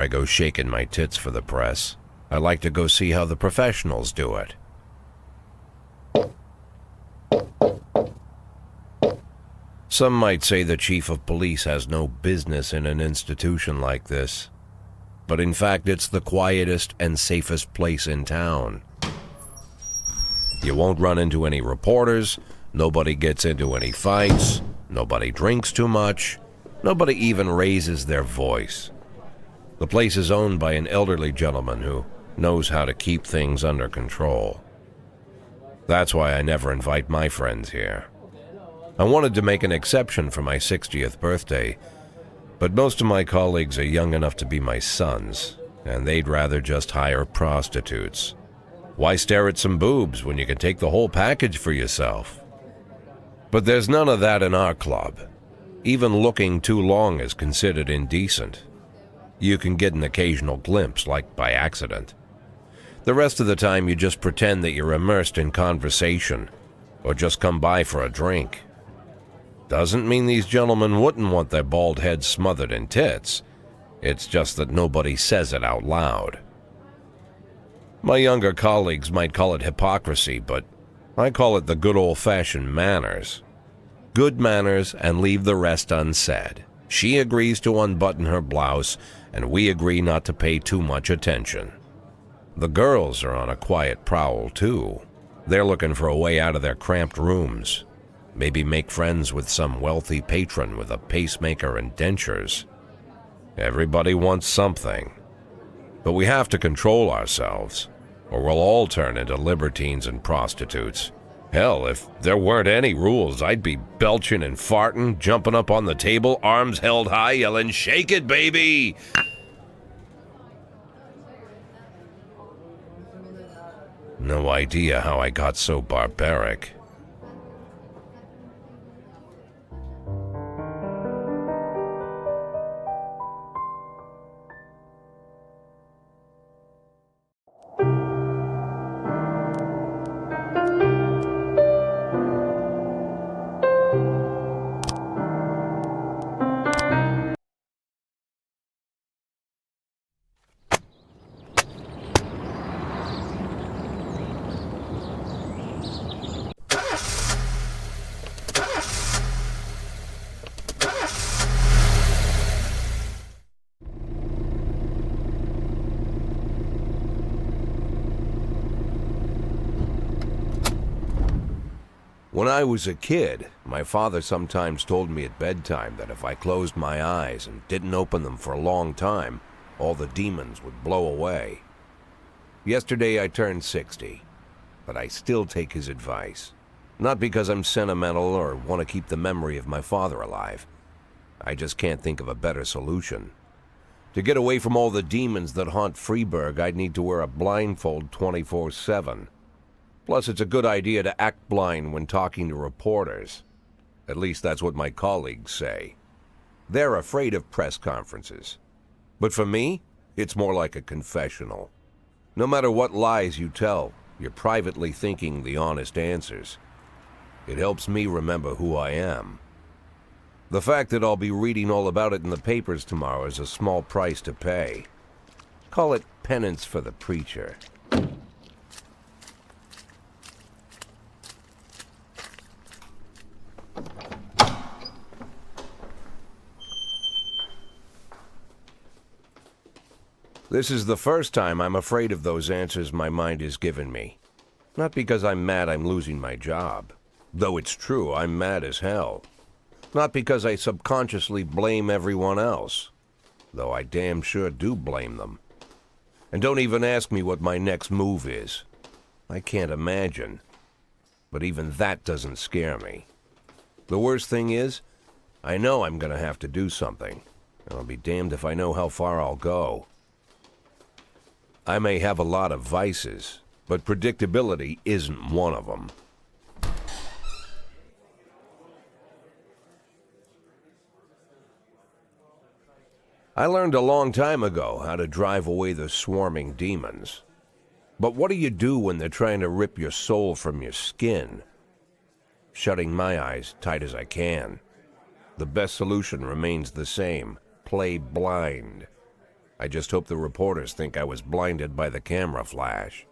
I go shaking my tits for the press. I like to go see how the professionals do it. Some might say the chief of police has no business in an institution like this. But in fact, it's the quietest and safest place in town. You won't run into any reporters, nobody gets into any fights, nobody drinks too much, nobody even raises their voice. The place is owned by an elderly gentleman who knows how to keep things under control. That's why I never invite my friends here. I wanted to make an exception for my 60th birthday, but most of my colleagues are young enough to be my sons, and they'd rather just hire prostitutes. Why stare at some boobs when you can take the whole package for yourself? But there's none of that in our club. Even looking too long is considered indecent. You can get an occasional glimpse, like by accident. The rest of the time you just pretend that you're immersed in conversation, or just come by for a drink. Doesn't mean these gentlemen wouldn't want their bald heads smothered in tits. It's just that nobody says it out loud. My younger colleagues might call it hypocrisy, but I call it the good old-fashioned manners. Good manners and leave the rest unsaid. She agrees to unbutton her blouse, and we agree not to pay too much attention. The girls are on a quiet prowl, too. They're looking for a way out of their cramped rooms. Maybe make friends with some wealthy patron with a pacemaker and dentures. Everybody wants something. But we have to control ourselves, or we'll all turn into libertines and prostitutes. Hell, if there weren't any rules, I'd be belching and farting, jumping up on the table, arms held high, yelling, "Shake it, baby!" No idea how I got so barbaric. When I was a kid, my father sometimes told me at bedtime that if I closed my eyes and didn't open them for a long time, all the demons would blow away. Yesterday I turned 60, but I still take his advice. Not because I'm sentimental or want to keep the memory of my father alive. I just can't think of a better solution. To get away from all the demons that haunt Freeburg, I'd need to wear a blindfold 24/7. Plus, it's a good idea to act blind when talking to reporters. At least that's what my colleagues say. They're afraid of press conferences. But for me, it's more like a confessional. No matter what lies you tell, you're privately thinking the honest answers. It helps me remember who I am. The fact that I'll be reading all about it in the papers tomorrow is a small price to pay. Call it penance for the preacher. This is the first time I'm afraid of those answers my mind has given me. Not because I'm mad I'm losing my job. Though it's true, I'm mad as hell. Not because I subconsciously blame everyone else. Though I damn sure do blame them. And don't even ask me what my next move is. I can't imagine. But even that doesn't scare me. The worst thing is, I know I'm gonna have to do something. And I'll be damned if I know how far I'll go. I may have a lot of vices, but predictability isn't one of them. I learned a long time ago how to drive away the swarming demons. But what do you do when they're trying to rip your soul from your skin? Shutting my eyes tight as I can. The best solution remains the same: play blind. I just hope the reporters think I was blinded by the camera flash.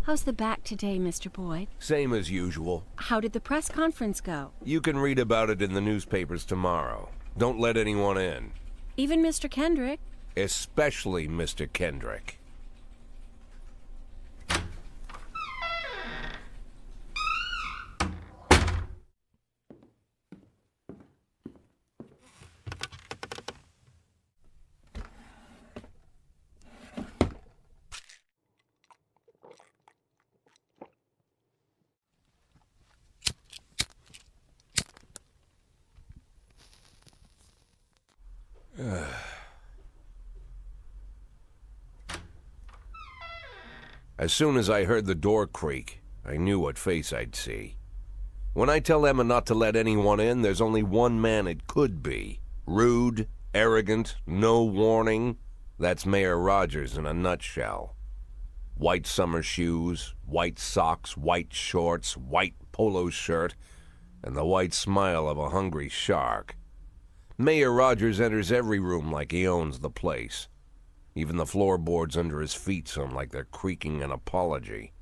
How's the back today, Mr. Boyd? Same as usual. How did the press conference go? You can read about it in the newspapers tomorrow. Don't let anyone in. Even Mr. Kendrick? Especially Mr. Kendrick. As soon as I heard the door creak, I knew what face I'd see. When I tell Emma not to let anyone in, there's only one man it could be. Rude, arrogant, no warning. That's Mayor Rogers in a nutshell. White summer shoes, white socks, white shorts, white polo shirt, and the white smile of a hungry shark. Mayor Rogers enters every room like he owns the place. Even the floorboards under his feet sound like they're creaking an apology.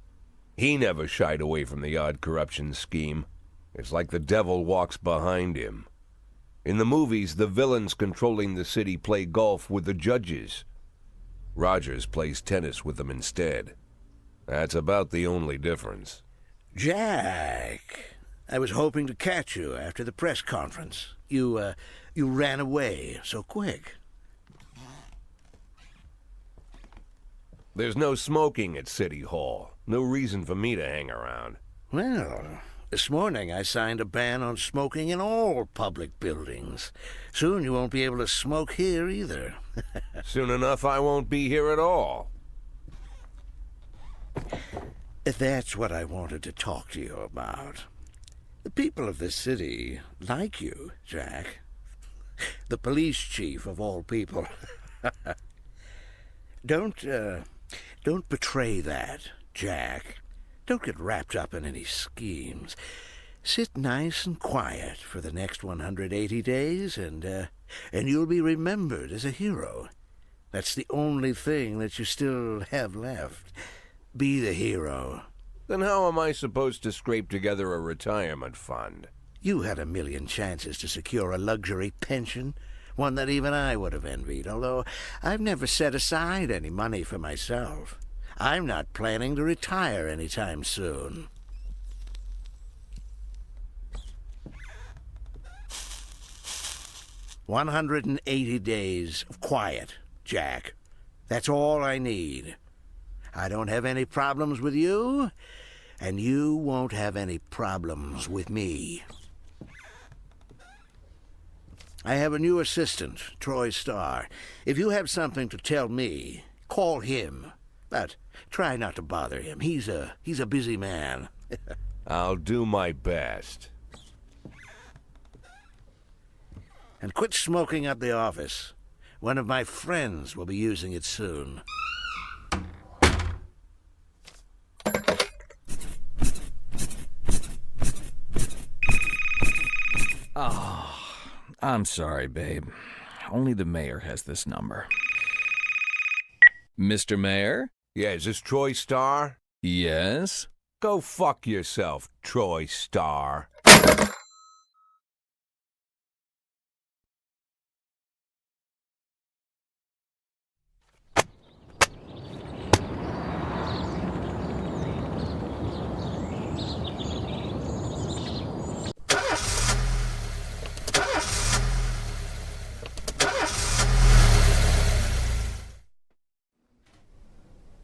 He never shied away from the odd corruption scheme. It's like the devil walks behind him. In the movies, the villains controlling the city play golf with the judges. Rogers plays tennis with them instead. That's about the only difference. Jack, I was hoping to catch you after the press conference. You ran away so quick. There's no smoking at City Hall. No reason for me to hang around. Well, this morning I signed a ban on smoking in all public buildings. Soon you won't be able to smoke here either. Soon enough I won't be here at all. That's what I wanted to talk to you about. The people of this city like you, Jack. The police chief of all people. Don't betray that, Jack. Don't get wrapped up in any schemes. Sit nice and quiet for the next 180 days, and you'll be remembered as a hero. That's the only thing that you still have left. Be the hero. Then how am I supposed to scrape together a retirement fund? You had a million chances to secure a luxury pension, one that even I would have envied, although I've never set aside any money for myself. I'm not planning to retire anytime soon. "180 days of quiet, Jack. That's all I need. I don't have any problems with you, and you won't have any problems with me. I have a new assistant, Troy Starr. If you have something to tell me, call him. But try not to bother him. He's a busy man." I'll do my best. And quit smoking at the office. One of my friends will be using it soon. Oh, I'm sorry, babe. Only the mayor has this number. Mr. Mayor? Yeah, is this Troy Star? Yes? Go fuck yourself, Troy Star.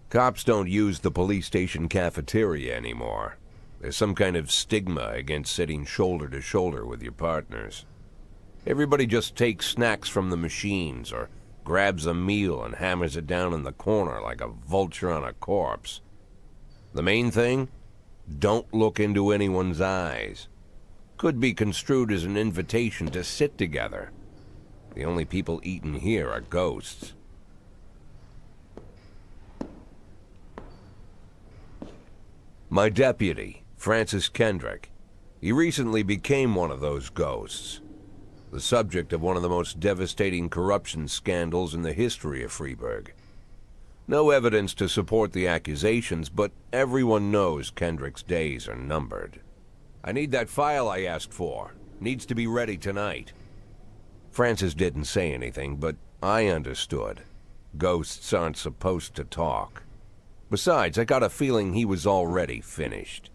Cops don't use the police station cafeteria anymore. There's some kind of stigma against sitting shoulder to shoulder with your partners. Everybody just takes snacks from the machines or grabs a meal and hammers it down in the corner like a vulture on a corpse. The main thing? Don't look into anyone's eyes. Could be construed as an invitation to sit together. The only people eating here are ghosts. My deputy, Francis Kendrick. He recently became one of those ghosts. The subject of one of the most devastating corruption scandals in the history of Freeburg. No evidence to support the accusations, but everyone knows Kendrick's days are numbered. I need that file I asked for. Needs to be ready tonight. Francis didn't say anything, but I understood. Ghosts aren't supposed to talk. Besides, I got a feeling he was already finished.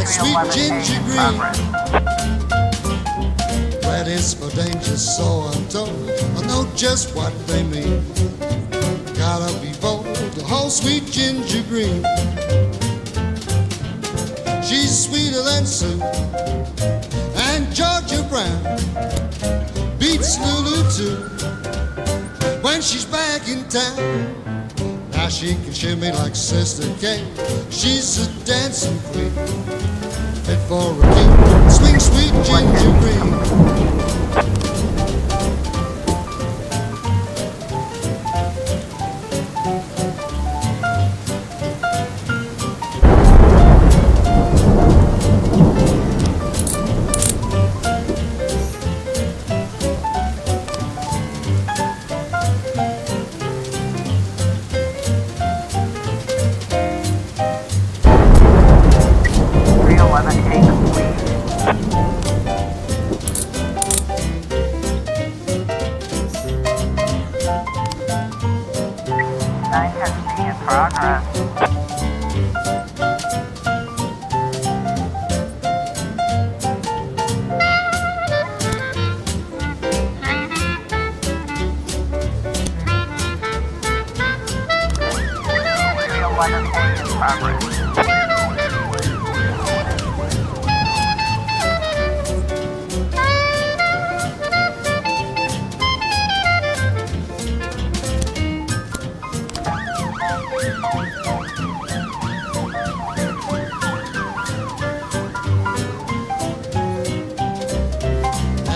Sweet ginger green. Red is for danger, so I'm told. I know just what they mean. Gotta be bold, the whole sweet ginger green. She's sweeter than Sue and Georgia Brown. town. Now she can shimmy like Sister Kate. She's a dancing queen, fit for a king. Swing, sweet ginger green.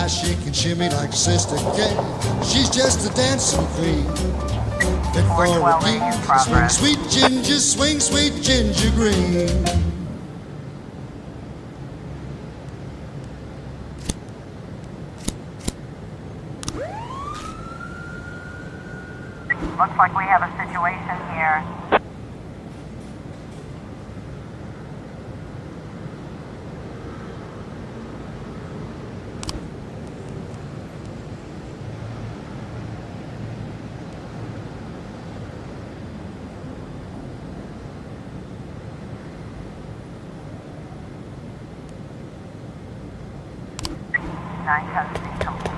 She can shimmy like Sister Kate. She's just a dancing queen, fit for a king. Swing, sweet ginger, swing, sweet ginger green. Looks like we have a situation here. Nine custody complete.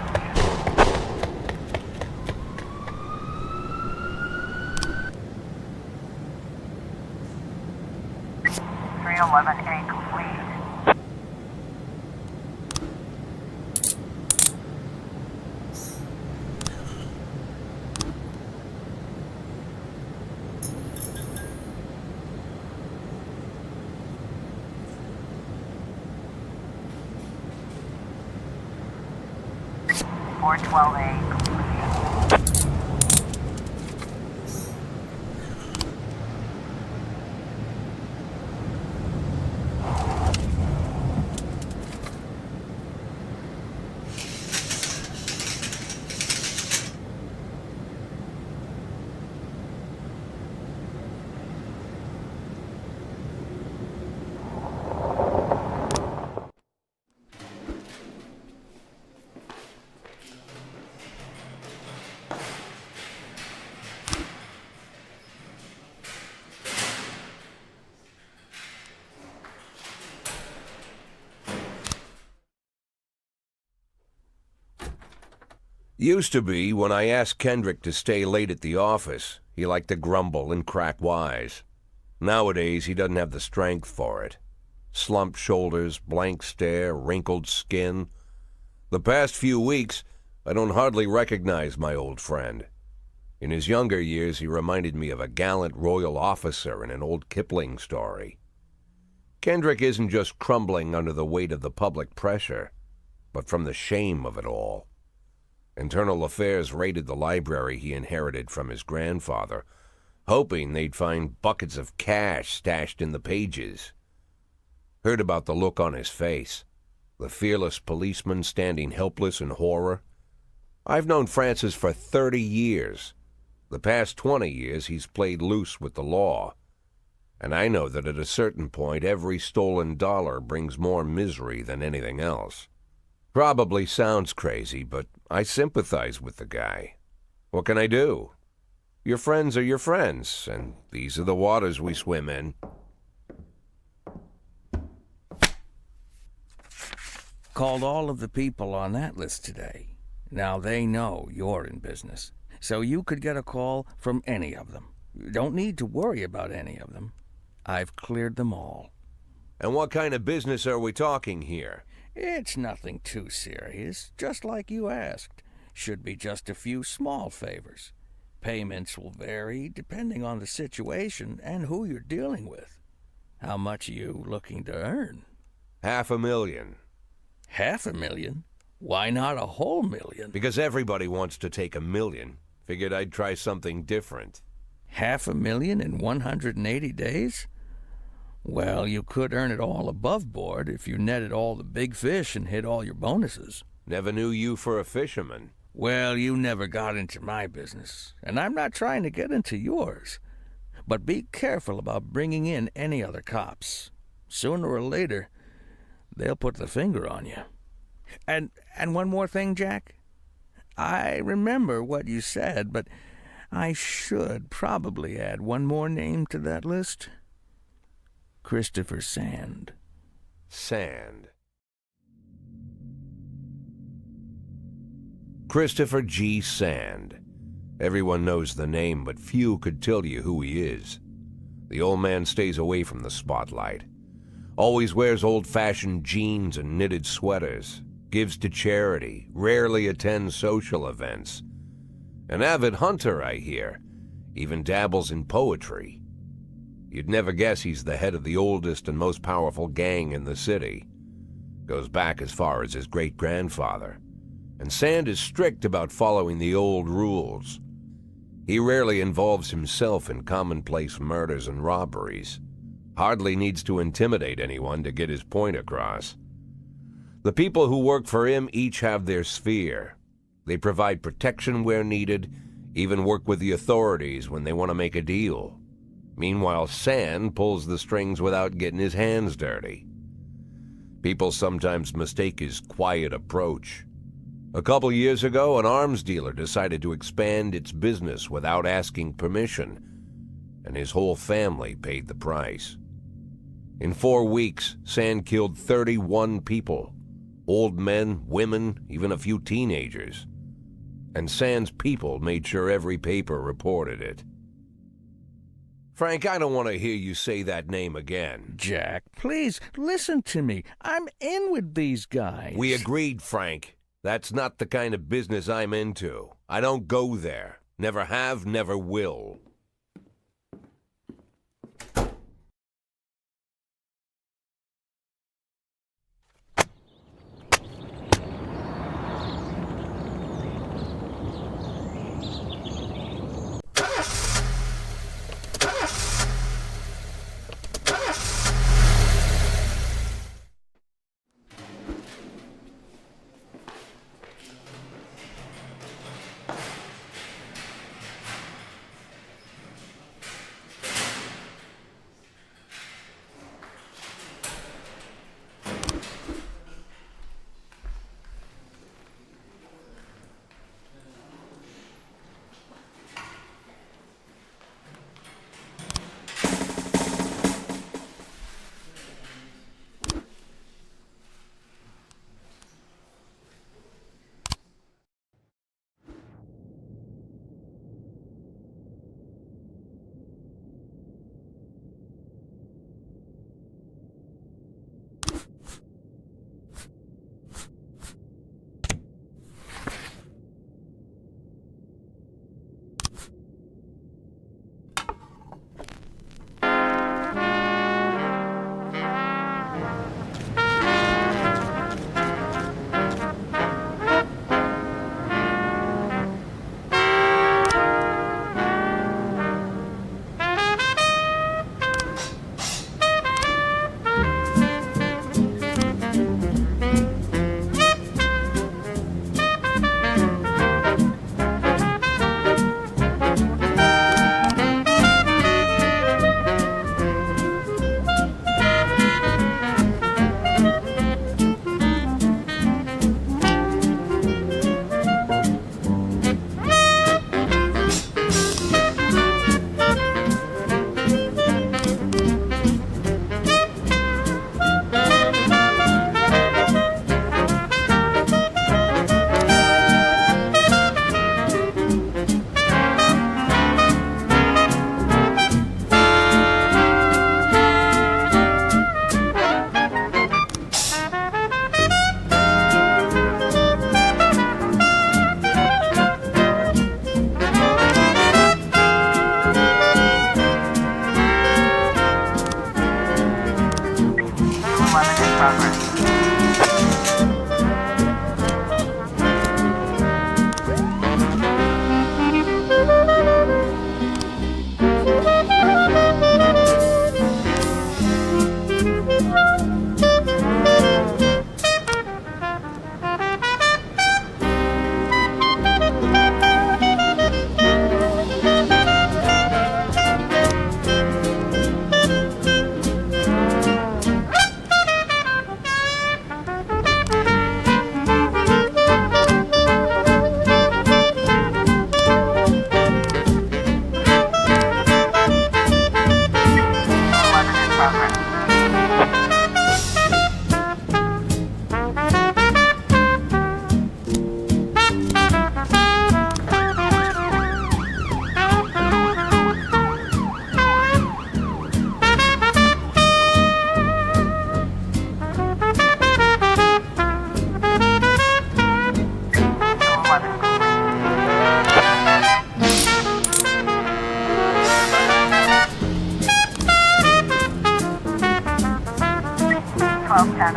.311A complete. .412A complete. Used to be, when I asked Kendrick to stay late at the office, he liked to grumble and crack wise. Nowadays, he doesn't have the strength for it. Slumped shoulders, blank stare, wrinkled skin. The past few weeks, I don't hardly recognize my old friend. In his younger years, he reminded me of a gallant royal officer in an old Kipling story. Kendrick isn't just crumbling under the weight of the public pressure, but from the shame of it all. Internal Affairs raided the library he inherited from his grandfather, hoping they'd find buckets of cash stashed in the pages. Heard about the look on his face, the fearless policeman standing helpless in horror. I've known Francis for 30 years. The past 20 years he's played loose with the law. And I know that at a certain point every stolen dollar brings more misery than anything else. Probably sounds crazy, but I sympathize with the guy. What can I do? Your friends are your friends, and these are the waters we swim in. Called all of the people on that list today. Now they know you're in business, so you could get a call from any of them. You don't need to worry about any of them. I've cleared them all. And what kind of business are we talking here? It's nothing too serious, just like you asked. Should be just a few small favors. Payments will vary depending on the situation and who you're dealing with. How much are you looking to earn? $500,000. $500,000? Why not a whole million? Because everybody wants to take $1 million. Figured I'd try something different. $500,000 in 180 days? Well, you could earn it all above board if you netted all the big fish and hit all your bonuses. Never knew you for a fisherman. Well, you never got into my business, and I'm not trying to get into yours. But be careful about bringing in any other cops. Sooner or later, they'll put the finger on you. And one more thing, Jack. I remember what you said, but I should probably add one more name to that list. Christopher Sand. Sand. Christopher G. Sand. Everyone knows the name, but few could tell you who he is. The old man stays away from the spotlight. Always wears old-fashioned jeans and knitted sweaters. Gives to charity. Rarely attends social events. An avid hunter, I hear. Even dabbles in poetry. You'd never guess he's the head of the oldest and most powerful gang in the city. Goes back as far as his great-grandfather. And Sand is strict about following the old rules. He rarely involves himself in commonplace murders and robberies. Hardly needs to intimidate anyone to get his point across. The people who work for him each have their sphere. They provide protection where needed, even work with the authorities when they want to make a deal. Meanwhile, Sand pulls the strings without getting his hands dirty. People sometimes mistake his quiet approach. A couple years ago, an arms dealer decided to expand its business without asking permission, and his whole family paid the price. In 4 weeks, Sand killed 31 people. Old men, women, even a few teenagers. And Sand's people made sure every paper reported it. Frank, I don't want to hear you say that name again. Jack, please, listen to me. I'm in with these guys. We agreed, Frank. That's not the kind of business I'm into. I don't go there. Never have, never will.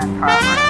in progress.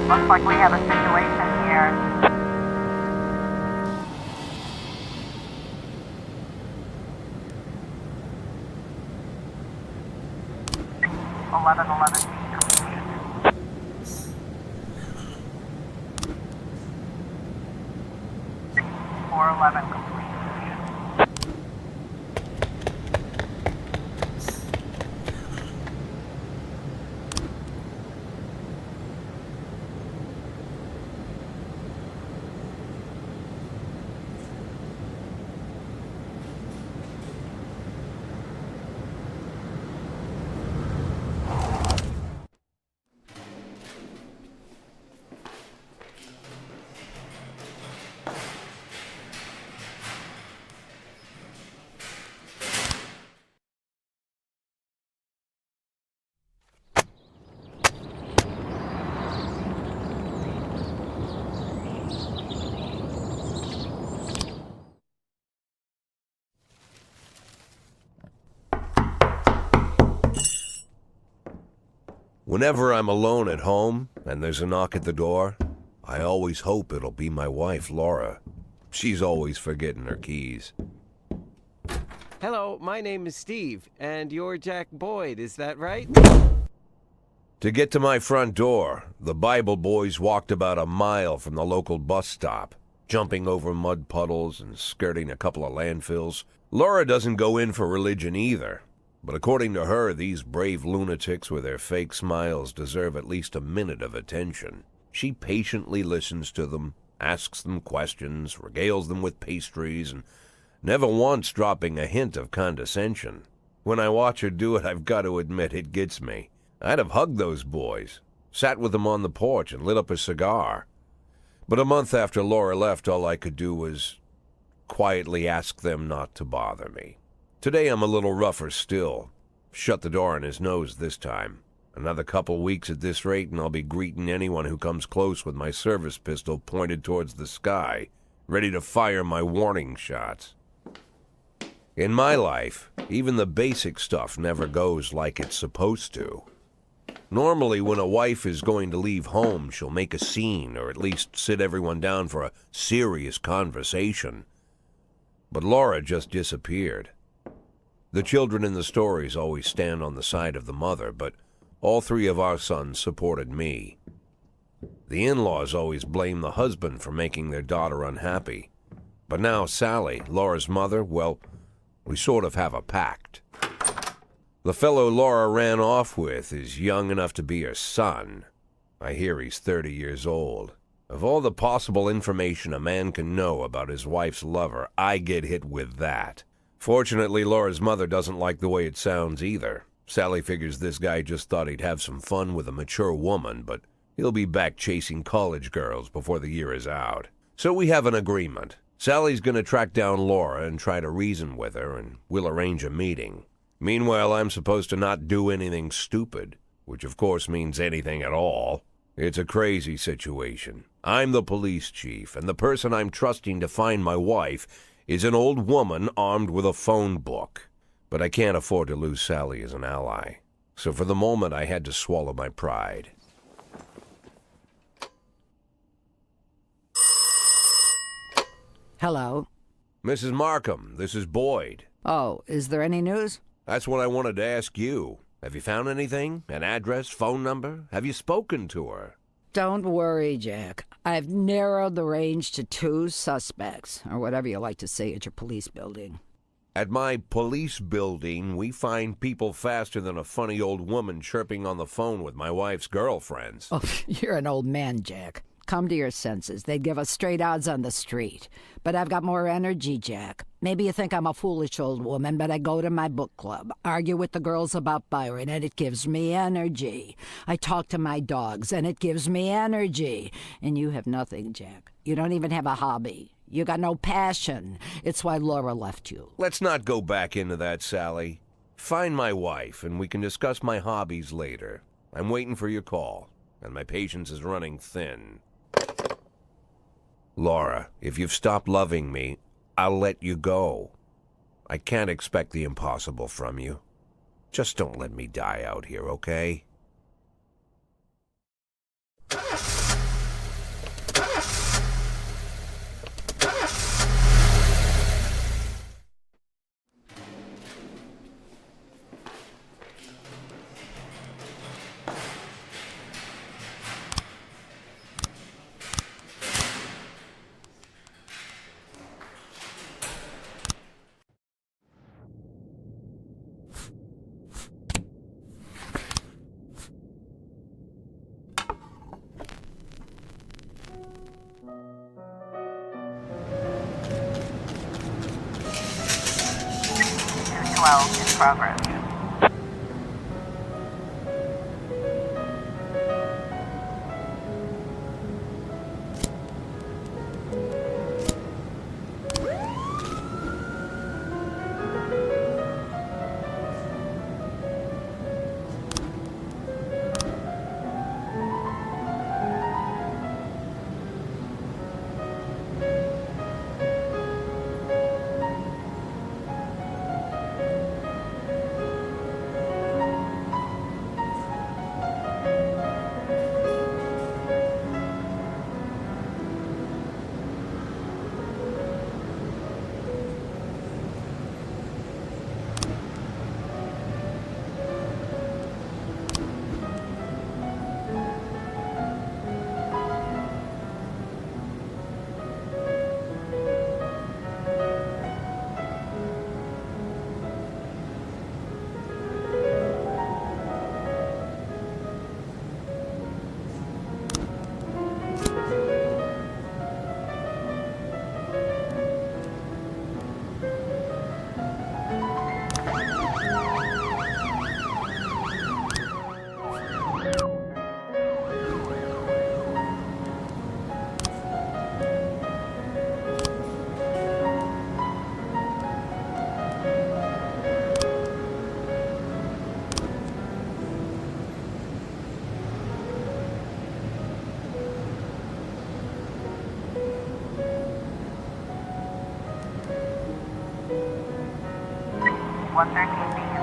Looks like we have a situation here. Complete. Whenever I'm alone at home and there's a knock at the door, I always hope it'll be my wife, Laura. She's always forgetting her keys. Hello, my name is Steve, and you're Jack Boyd, is that right? To get to my front door, the Bible boys walked about a mile from the local bus stop, jumping over mud puddles and skirting a couple of landfills. Laura doesn't go in for religion either, but according to her, these brave lunatics with their fake smiles deserve at least a minute of attention. She patiently listens to them, asks them questions, regales them with pastries, and never once dropping a hint of condescension. When I watch her do it, I've got to admit it gets me. I'd have hugged those boys, sat with them on the porch and lit up a cigar. But a month after Laura left, all I could do was quietly ask them not to bother me. Today I'm a little rougher still. Shut the door on his nose this time. Another couple weeks at this rate and I'll be greeting anyone who comes close with my service pistol pointed towards the sky, ready to fire my warning shots. In my life, even the basic stuff never goes like it's supposed to. Normally, when a wife is going to leave home, she'll make a scene, or at least sit everyone down for a serious conversation. But Laura just disappeared. The children in the stories always stand on the side of the mother, but all three of our sons supported me. The in-laws always blame the husband for making their daughter unhappy. But now Sally, Laura's mother, well, we sort of have a pact. The fellow Laura ran off with is young enough to be her son. I hear he's 30 years old. Of all the possible information a man can know about his wife's lover, I get hit with that. Fortunately, Laura's mother doesn't like the way it sounds either. Sally figures this guy just thought he'd have some fun with a mature woman, but he'll be back chasing college girls before the year is out. So we have an agreement. Sally's going to track down Laura and try to reason with her, and we'll arrange a meeting. Meanwhile, I'm supposed to not do anything stupid, which of course means anything at all. It's a crazy situation. I'm the police chief, and the person I'm trusting to find my wife is an old woman armed with a phone book. But I can't afford to lose Sally as an ally. So for the moment, I had to swallow my pride. Hello. Mrs. Markham, this is Boyd. Oh, is there any news? That's what I wanted to ask you. Have you found anything? An address, phone number? Have you spoken to her? Don't worry, Jack. I've narrowed the range to 2 suspects, or whatever you like to say at your police building. At my police building, we find people faster than a funny old woman chirping on the phone with my wife's girlfriends. Oh, you're an old man, Jack. Come to your senses. They'd give us straight odds on the street. But I've got more energy, Jack. Maybe you think I'm a foolish old woman, but I go to my book club, argue with the girls about Byron, and it gives me energy. I talk to my dogs, and it gives me energy. And you have nothing, Jack. You don't even have a hobby. You got no passion. It's why Laura left you. Let's not go back into that, Sally. Find my wife, and we can discuss my hobbies later. I'm waiting for your call, and my patience is running thin. Laura, if you've stopped loving me, I'll let you go. I can't expect the impossible from you. Just don't let me die out here, okay? In progress.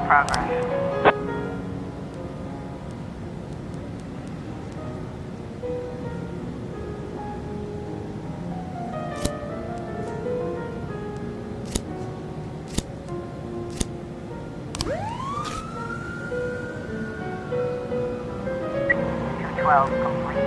Progress. 312 complete.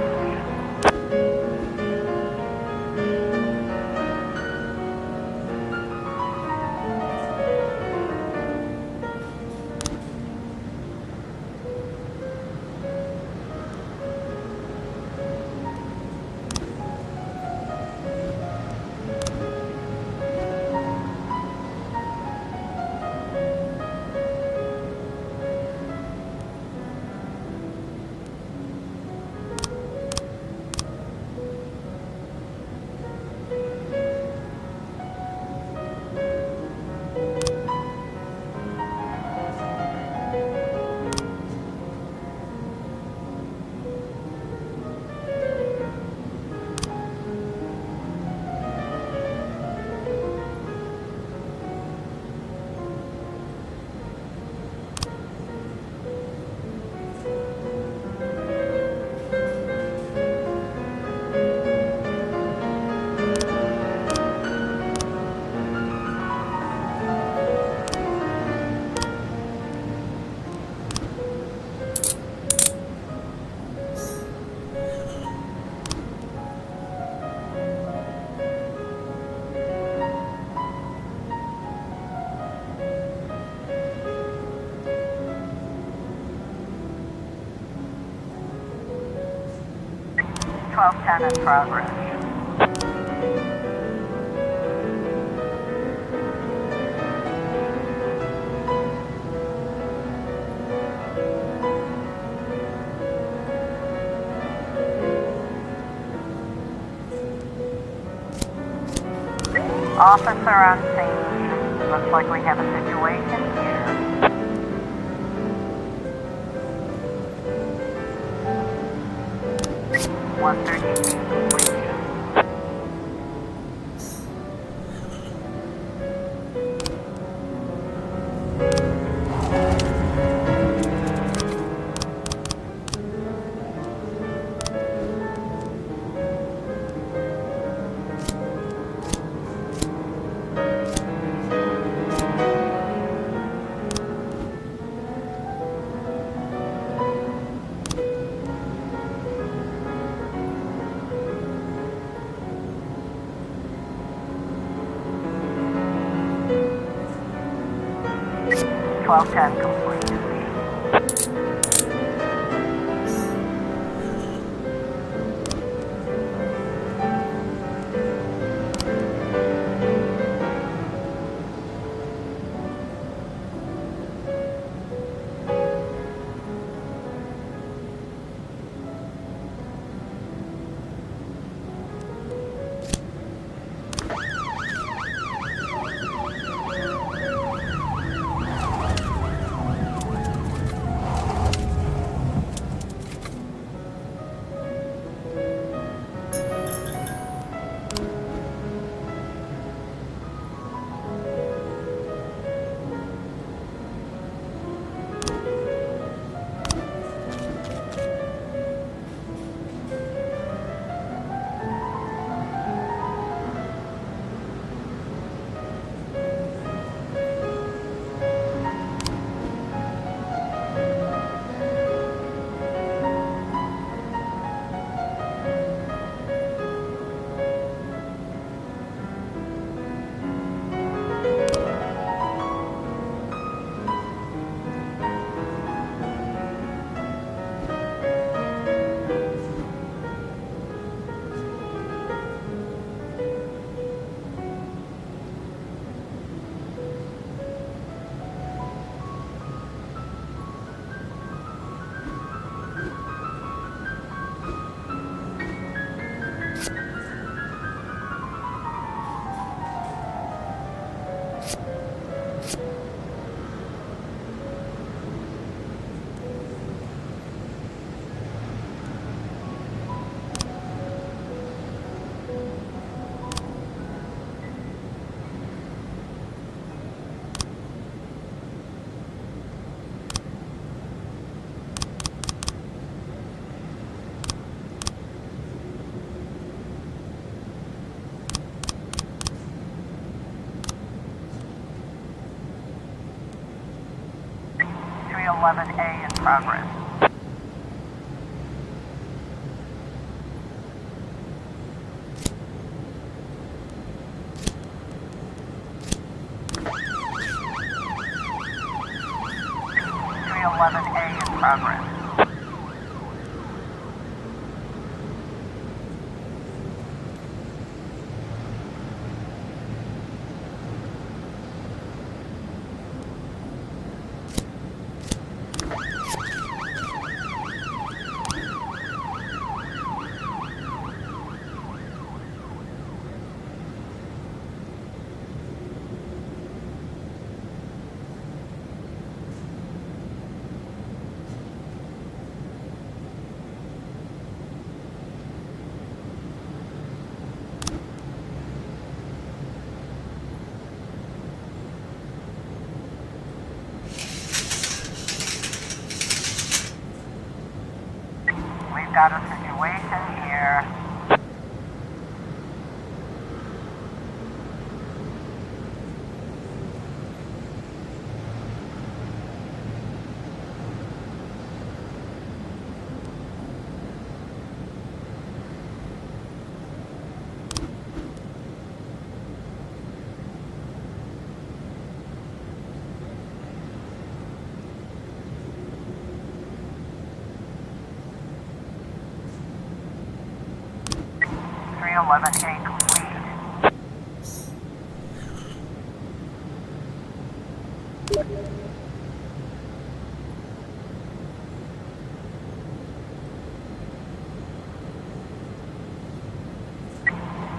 Twelve ten in progress. Officer on scene. Looks like we have a situation here. 132 completion. Twelve ten complete. .11A in progress. progress. We've got a situation here. .311A complete.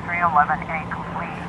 .311A complete.